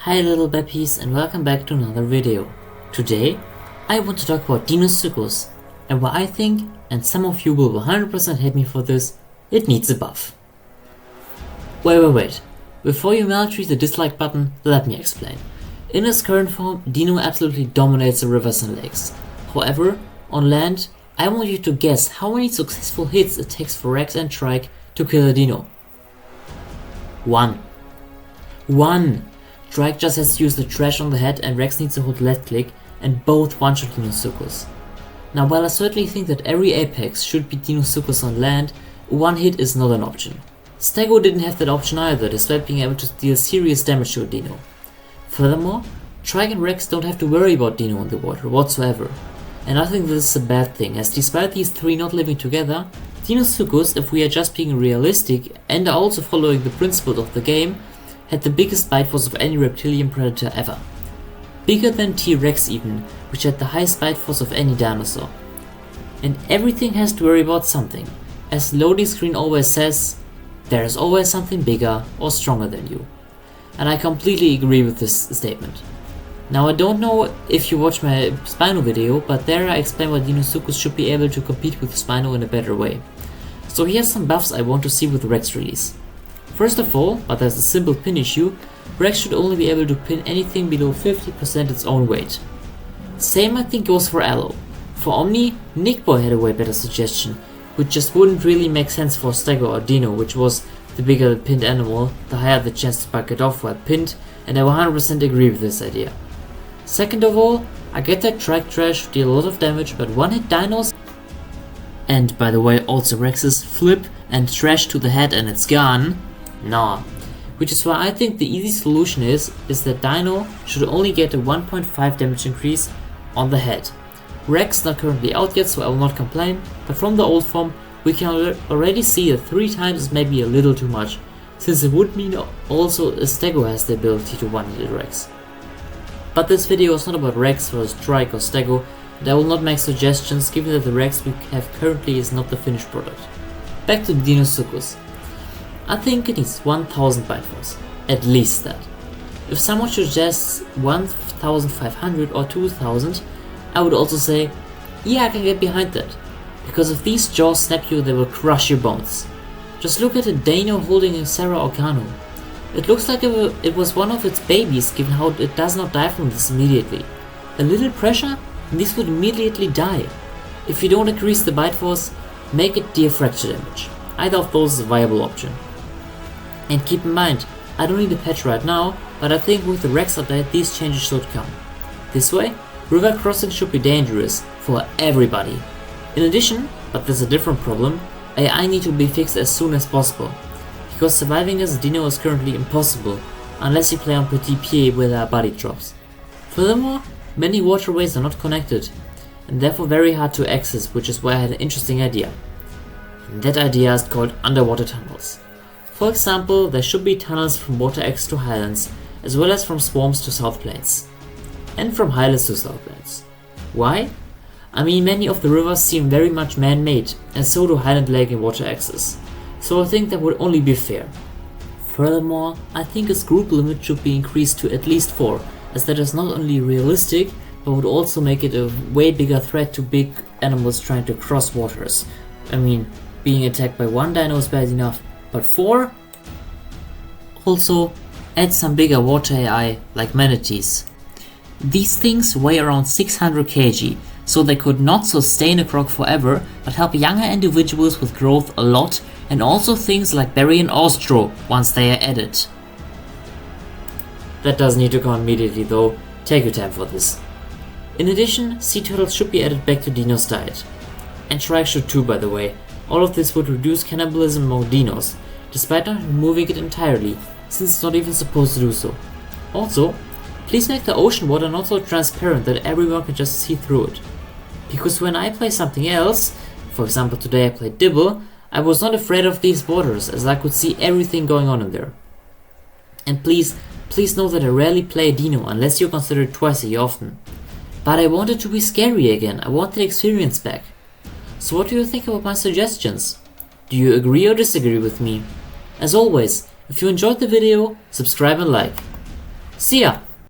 Hi little Beppies and welcome back to another video. Today I want to talk about Deinosuchus and why I think, and some of you will 100% hate me for this, it needs a buff. Wait. Before you maltreat the dislike button, let me explain. In its current form, Deino absolutely dominates the rivers and lakes. However, on land, I want you to guess how many successful hits it takes for Rex and Trike to kill a Deino. One. Trike just has to use the trash on the head and Rex needs to hold left click and both one-shot Deinosuchus. Now while I certainly think that every Apex should be Deinosuchus on land, one hit is not an option. Stego didn't have that option either, despite being able to deal serious damage to a Deino. Furthermore, Trike and Rex don't have to worry about Deino in the water whatsoever. And I think this is a bad thing, as despite these three not living together, Deinosuchus, if we are just being realistic and are also following the principles of the game, had the biggest bite force of any reptilian predator ever. Bigger than T-Rex even, which had the highest bite force of any dinosaur. And everything has to worry about something. As loading screen always says, there is always something bigger or stronger than you. And I completely agree with this statement. Now I don't know if you watched my Spino video, but there I explain why Deinosuchus should be able to compete with Spino in a better way. So here's some buffs I want to see with Rex release. First of all, but there's a simple pin issue, Rex should only be able to pin anything below 50% its own weight. Same I think goes for Allo. For Omni, Nickboy had a way better suggestion, which just wouldn't really make sense for Stego or Deino, which was the bigger the pinned animal, the higher the chance to buck it off while pinned, and I 100% agree with this idea. Second of all, I get that Trike Trash deal a lot of damage, but one hit Dinos, and by the way also Rex's, flip and trash to the head and it's gone. Nah. Which is why I think the easy solution is that Deino should only get a 1.5 damage increase on the head. Rex not currently out yet, so I will not complain, but from the old form we can already see that 3 times is maybe a little too much, since it would mean also a Stego has the ability to one-hit Rex. But this video is not about Rex versus Trike or Stego, and I will not make suggestions given that the Rex we have currently is not the finished product. Back to Deinosuchus. I think it needs 1000 bite force, at least that. If someone suggests 1500 or 2000, I would also say, yeah, I can get behind that, because if these jaws snap you, they will crush your bones. Just look at a Deino holding a Sarah Organo. It looks like it was one of its babies, given how it does not die from this immediately. A little pressure and this would immediately die. If you don't increase the bite force, make it deal fracture damage. Either of those is a viable option. And keep in mind, I don't need a patch right now, but I think with the Rex update these changes should come. This way, river crossing should be dangerous for everybody. In addition, but there's a different problem, AI need to be fixed as soon as possible, because surviving as a Deino is currently impossible, unless you play on Petit Pied where there are body drops. Furthermore, many waterways are not connected, and therefore very hard to access, which is why I had an interesting idea. And that idea is called underwater tunnels. For example, there should be tunnels from Water X to Highlands, as well as from Swarms to South Plains. And from Highlands to South Plains. Why? I mean, many of the rivers seem very much man-made, and so do Highland Lake and Water X's. So I think that would only be fair. Furthermore, I think its group limit should be increased to at least 4, as that is not only realistic, but would also make it a way bigger threat to big animals trying to cross waters. I mean, being attacked by one Deino is bad enough, but 4? Also, add some bigger water AI like manatees. These things weigh around 600 kg, so they could not sustain a croc forever, but help younger individuals with growth a lot, and also things like Berry and Austro once they are added. That doesn't need to come immediately though, take your time for this. In addition, sea turtles should be added back to Deino's diet. And Trike should too, by the way. All of this would reduce cannibalism among Dinos, despite not removing it entirely, since it's not even supposed to do so. Also, please make the ocean water not so transparent that everyone can just see through it. Because when I play something else, for example today I played Dibble, I was not afraid of these waters, as I could see everything going on in there. And please know that I rarely play a Deino unless you consider it twice a year often. But I want it to be scary again, I want the experience back. So what do you think about my suggestions? Do you agree or disagree with me? As always, if you enjoyed the video, subscribe and like. See ya!